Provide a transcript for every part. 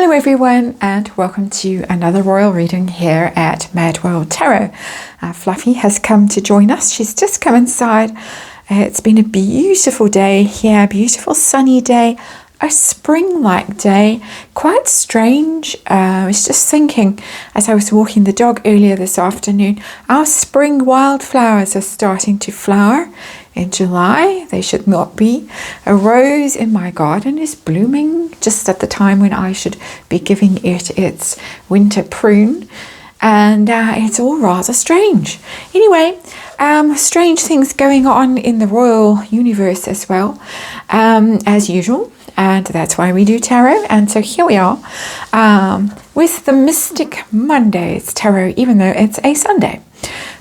Hello everyone, and welcome to another royal reading here at Mad World Tarot. Fluffy has come to join us. She's just come inside. It's been a beautiful day here, beautiful sunny day, a spring-like day, quite strange. I was just thinking as I was walking the dog earlier this afternoon, our spring wildflowers are starting to flower. In July, they should not be. A rose in my garden is blooming just at the time when I should be giving it its winter prune. And it's all rather strange. Anyway, strange things going on in the royal universe as well, as usual. And that's why we do tarot. And so here we are with the Mystic Mondays Tarot, even though it's a Sunday.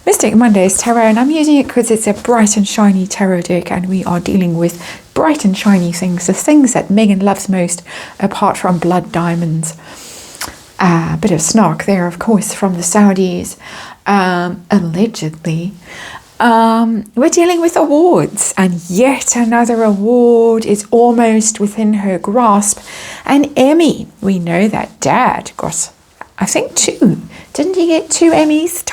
Mystic Mondays Tarot, and I'm using it because it's a bright and shiny tarot deck, and we are dealing with bright and shiny things, the things that Megan loves most, apart from blood diamonds. A bit of snark there, of course, from the Saudis, allegedly. We're dealing with awards, and yet another award is almost within her grasp. An Emmy. We know that Dad got, I think, 2. Didn't he get 2 Emmys,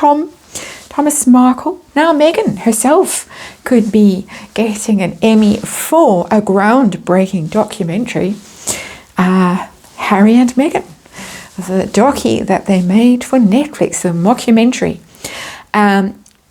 Thomas Markle? Now Megan herself could be getting an Emmy for a groundbreaking documentary. Harry and Meghan, the docu that they made for Netflix, the mockumentary.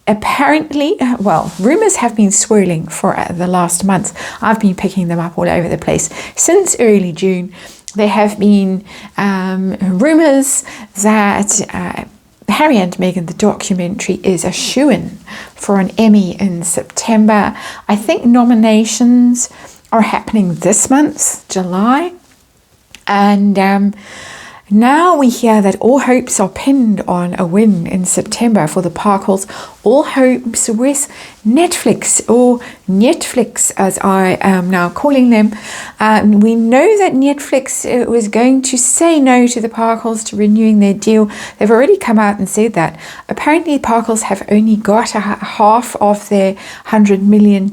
Apparently, well, rumours have been swirling for the last month. I've been picking them up all over the place. Since early June, there have been rumours that Harry and Meghan, the documentary, is a shoo-in for an Emmy in September. I think nominations are happening this month, July. And now we hear that all hopes are pinned on a win in September for the Parkles. All hopes with Netflix, or Nyetflix as I am now calling them. We know that Netflix was going to say no to the Parkles to renewing their deal. They've already come out and said that. Apparently Parkles have only got half of their $100 million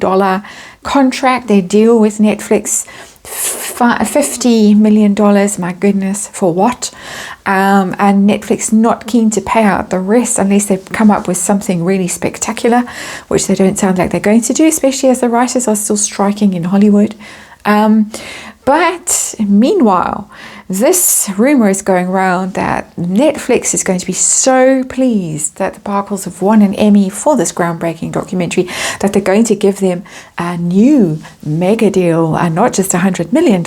contract, their deal with Netflix. $50 million, my goodness, for what? And Netflix not keen to pay out the rest unless they come up with something really spectacular, which they don't sound like they're going to do, especially as the writers are still striking in Hollywood. But meanwhile, this rumor is going around that Netflix is going to be so pleased that the Parkles have won an Emmy for this groundbreaking documentary that they're going to give them a new mega deal, and not just $100 million.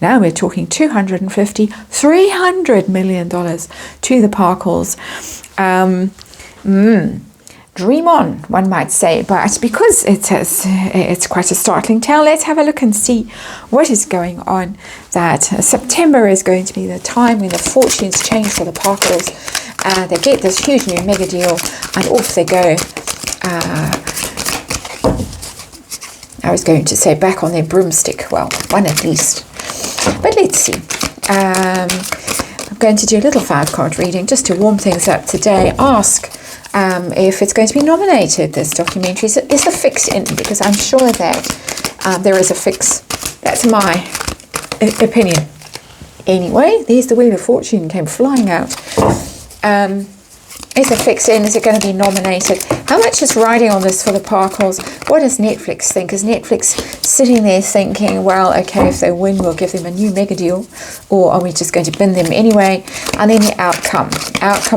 Now we're talking $250–300 million to the Parkles. Dream on, one might say, but because it's quite a startling tale, let's have a look and see what is going on. That September is going to be the time when the fortunes change for the Parkles. They get this huge new mega deal, and off they go. I was going to say back on their broomstick. Well, one at least. But let's see. I'm going to do a little 5-card reading just to warm things up today. Ask if it's going to be nominated, this documentary. Is the fix in? Because I'm sure that there is a fix. That's my opinion. Anyway, there's the Wheel of Fortune came flying out. Is a fix in? Is it going to be nominated? How much is riding on this for the Parkles? What does Netflix think? Is Netflix sitting there thinking, well, okay, if they win, we'll give them a new mega deal, or are we just going to bin them anyway? And then the outcome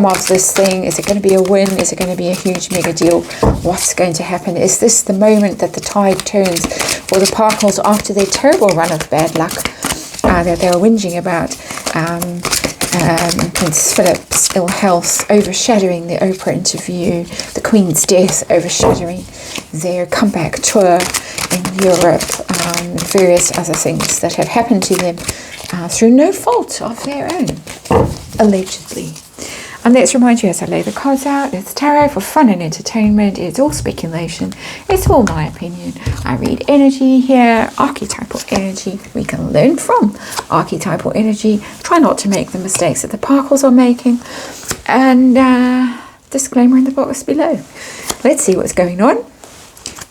of this thing, is it going to be a win? Is it going to be a huge mega deal? What's going to happen? Is this the moment that the tide turns for the Parkles after their terrible run of bad luck that they were whinging about? Prince Philip's ill health overshadowing the Oprah interview, the Queen's death overshadowing their comeback tour in Europe, various other things that have happened to them through no fault of their own, allegedly. And let's remind you as I lay the cards out, it's tarot for fun and entertainment. It's all speculation. It's all my opinion. I read energy here, archetypal energy. We can learn from archetypal energy. Try not to make the mistakes that the Parkles are making. And disclaimer in the box below. Let's see what's going on.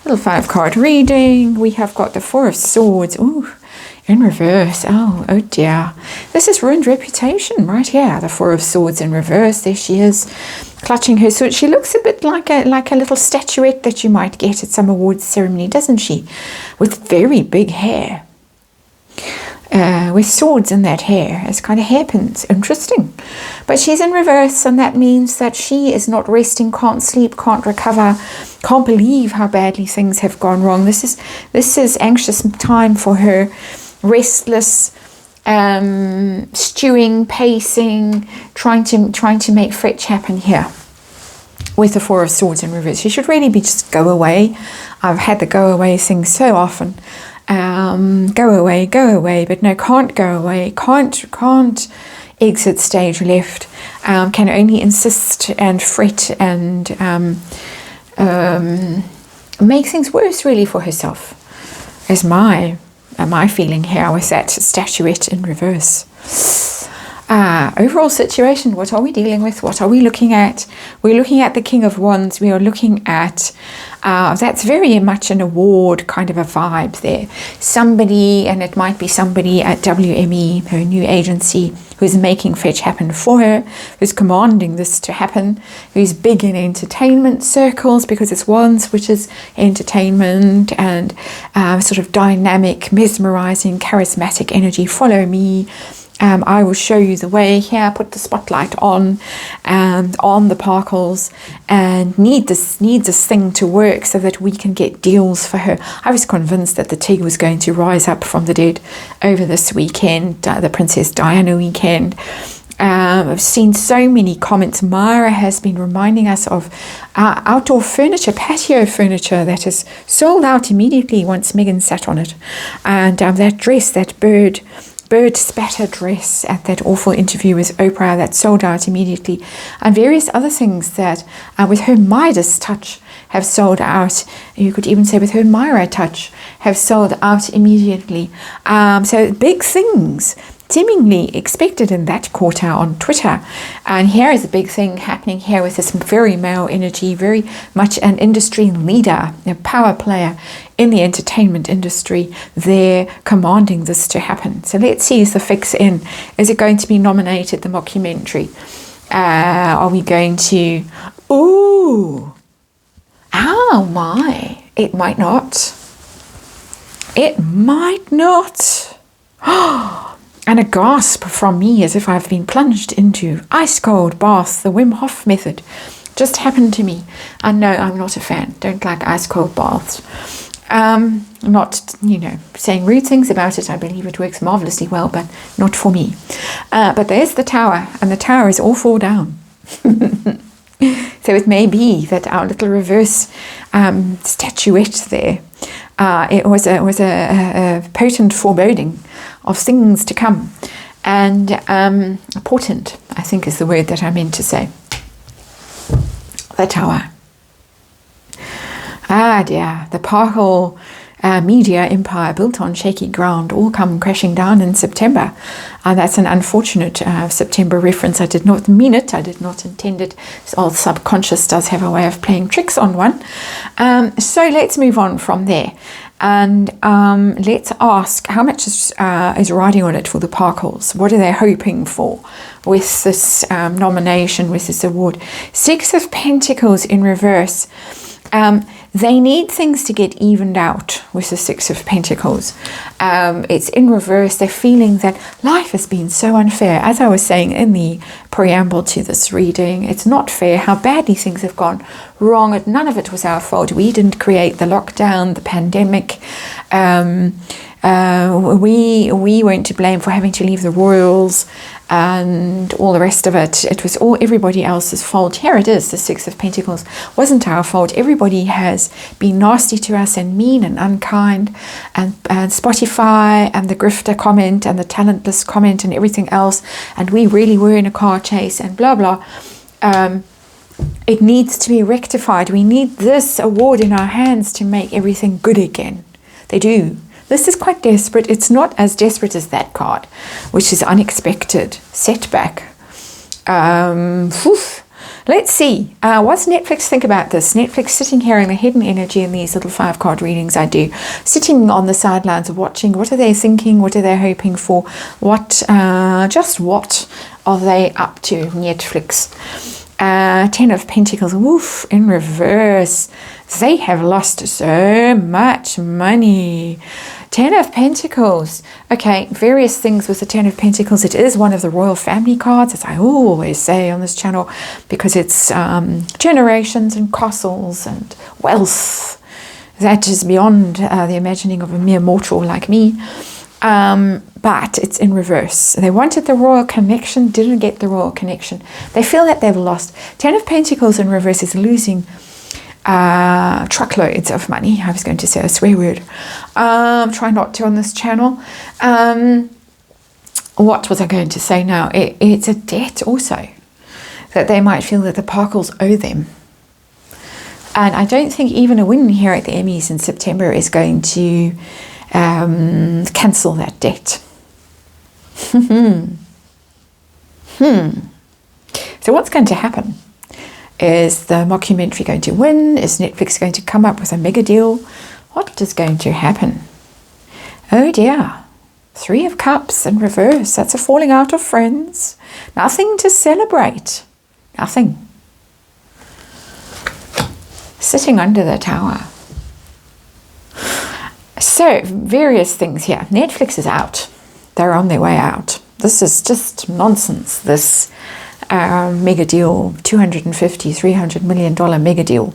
Little 5-card reading. We have got the 4 of Swords. Ooh. in reverse. Oh dear. This is ruined reputation right here. The Four of Swords in reverse. There she is, clutching her sword. She looks a bit like a little statuette that you might get at some awards ceremony, doesn't she? With very big hair. With swords in that hair as kind of hairpins. Interesting. But she's in reverse, and that means that she is not resting, can't sleep, can't recover, can't believe how badly things have gone wrong. This is anxious time for her. Restless, stewing, pacing, trying to make fetch happen here with the Four of Swords in reverse. She should really be just go away. I've had the go away thing so often. Go away, but no, can't go away, can't exit stage left, can only insist and fret and make things worse really for herself, is my feeling here with that statuette in reverse. Overall situation, what are we dealing with? What are we looking at? We're looking at the King of Wands. We are looking at, that's very much an award kind of a vibe there. Somebody, and it might be somebody at WME, her new agency, who's making fetch happen for her, who's commanding this to happen, who's big in entertainment circles because it's Wands, which is entertainment and sort of dynamic, mesmerizing, charismatic energy. Follow me. I will show you the way here, put the spotlight on the Parkles, and need this thing to work so that we can get deals for her. I was convinced that the Tig was going to rise up from the dead over this weekend, the Princess Diana weekend. I've seen so many comments. Myra has been reminding us of outdoor furniture, patio furniture that is sold out immediately once Megan sat on it. And that dress, that bird spatter dress at that awful interview with Oprah that sold out immediately, and various other things that with her Midas touch have sold out. You could even say with her Myra touch have sold out immediately. So big things seemingly expected in that quarter on Twitter. And here is a big thing happening here with this very male energy, very much an industry leader, a power player in the entertainment industry. They're commanding this to happen. So let's see, is the fix in? Is it going to be nominated, the mockumentary? Are we going to... Ooh! Oh my! It might not. It might not. And a gasp from me as if I've been plunged into ice cold bath, the Wim Hof method. Just happened to me. And no, I'm not a fan. Don't like ice cold baths. Not, saying rude things about it. I believe it works marvelously well, but not for me. But there's the tower, and the tower is all fall down. So it may be that our little reverse statuette there, it was a potent foreboding of things to come, and portent, I think, is the word that I meant to say. The tower. Ah dear, the Parkle media empire built on shaky ground all come crashing down in September. That's an unfortunate September reference. I did not mean it. I did not intend it. This old subconscious does have a way of playing tricks on one. So let's move on from there. And let's ask, how much is riding on it for the Parkles? What are they hoping for with this nomination, with this award? Six of Pentacles in reverse. They need things to get evened out with the Six of Pentacles. It's in reverse. They're feeling that life has been so unfair. As I was saying in the preamble to this reading, it's not fair how badly things have gone wrong. None of it was our fault. We didn't create the lockdown, the pandemic. We weren't to blame for having to leave the royals and all the rest of it. It was all everybody else's fault. Here it is, the Six of Pentacles. Wasn't our fault. Everybody has been nasty to us and mean and unkind, and Spotify and the grifter comment and the talentless comment and everything else, and we really were in a car chase and blah blah. It needs to be rectified. We need this award in our hands to make everything good again. They do. This is quite desperate. It's not as desperate as that card, which is unexpected, setback. Let's see, what's Netflix think about this? Netflix sitting here in the hidden energy in these little 5-card readings I do, sitting on the sidelines watching. What are they thinking? What are they hoping for? What are they up to? Netflix. 10 of Pentacles, woof, in reverse. They have lost so much money. 10 of Pentacles. Okay, various things with the 10 of Pentacles. It is one of the royal family cards, as I always say on this channel, because it's generations and castles and wealth. That is beyond the imagining of a mere mortal like me. But it's in reverse. They wanted the royal connection, didn't get the royal connection. They feel that they've lost. 10 of Pentacles in reverse is losing truckloads of money. I was going to say a swear word. Try not to on this channel. What was I going to say now? It's a debt also that they might feel that the Parkles owe them. And I don't think even a win here at the Emmys in September is going to cancel that debt. So what's going to happen? Is the mockumentary going to win? Is Netflix going to come up with a mega deal? What is going to happen? Oh dear. 3 of Cups in reverse. That's a falling out of friends. Nothing to celebrate. Nothing. Sitting under the tower. So, various things here. Netflix is out. They're on their way out. This is just nonsense. This mega deal, $250, $300 million mega deal.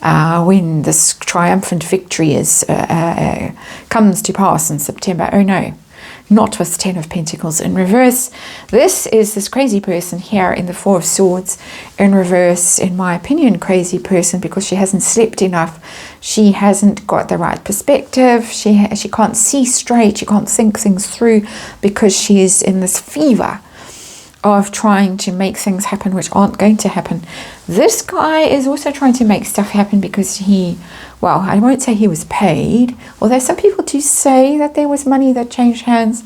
When this triumphant victory comes to pass in September. Oh no, not with 10 of Pentacles in reverse. This is this crazy person here in the 4 of Swords in reverse. In my opinion, crazy person because she hasn't slept enough. She hasn't got the right perspective. She can't see straight. She can't think things through because she is in this fever of trying to make things happen which aren't going to happen. This guy is also trying to make stuff happen because well, I won't say he was paid, although some people do say that there was money that changed hands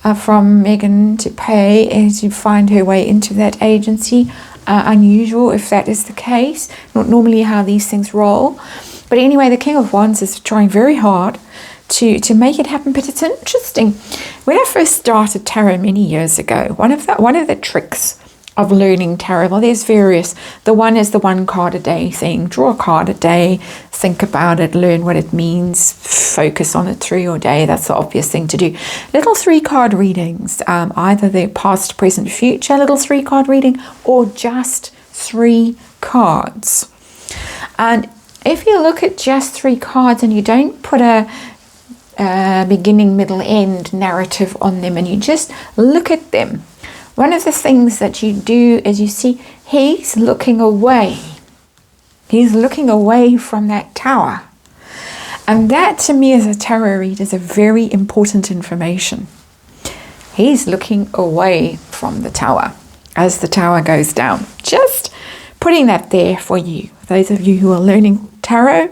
from Meghan to pay as you find her way into that agency. Unusual if that is the case, not normally how these things roll. But anyway, the King of Wands is trying very hard to make it happen. But it's interesting. When I first started tarot many years ago, one of the tricks of learning tarot, well, there's various. The one is the 1 card a day thing. Draw a card a day, think about it, learn what it means, focus on it through your day. That's the obvious thing to do. Little 3-card readings, either the past, present, future little 3-card reading, or just 3 cards. And if you look at just 3 cards and you don't put a beginning, middle, end narrative on them and you just look at them, one of the things that you do is you see he's looking away. He's looking away from that tower. And that to me as a tarot reader is a very important information. He's looking away from the tower as the tower goes down. Just putting that there for you. Those of you who are learning tarot,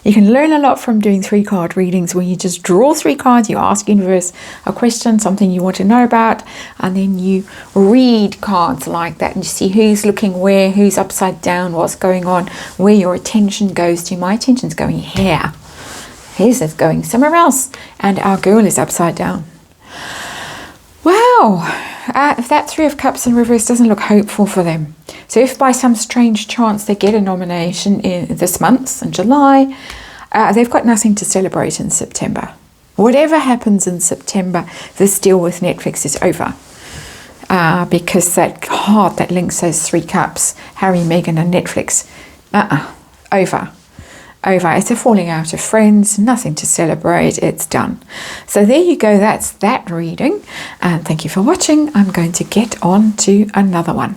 you can learn a lot from doing 3-card readings where you just draw 3 cards, you ask universe a question, something you want to know about, and then you read cards like that and you see who's looking where, who's upside down, what's going on, where your attention goes to. My attention's going here. His is going somewhere else, and our girl is upside down. Wow. If that 3 of Cups in reverse doesn't look hopeful for them. So if by some strange chance they get a nomination in this month, in July, they've got nothing to celebrate in September. Whatever happens in September, this deal with Netflix is over. Because that heart that links those 3 cups, Harry, Meghan and Netflix, over. It's a falling out of friends, nothing to celebrate, it's done. So there you go, that's that reading. And thank you for watching. I'm going to get on to another one.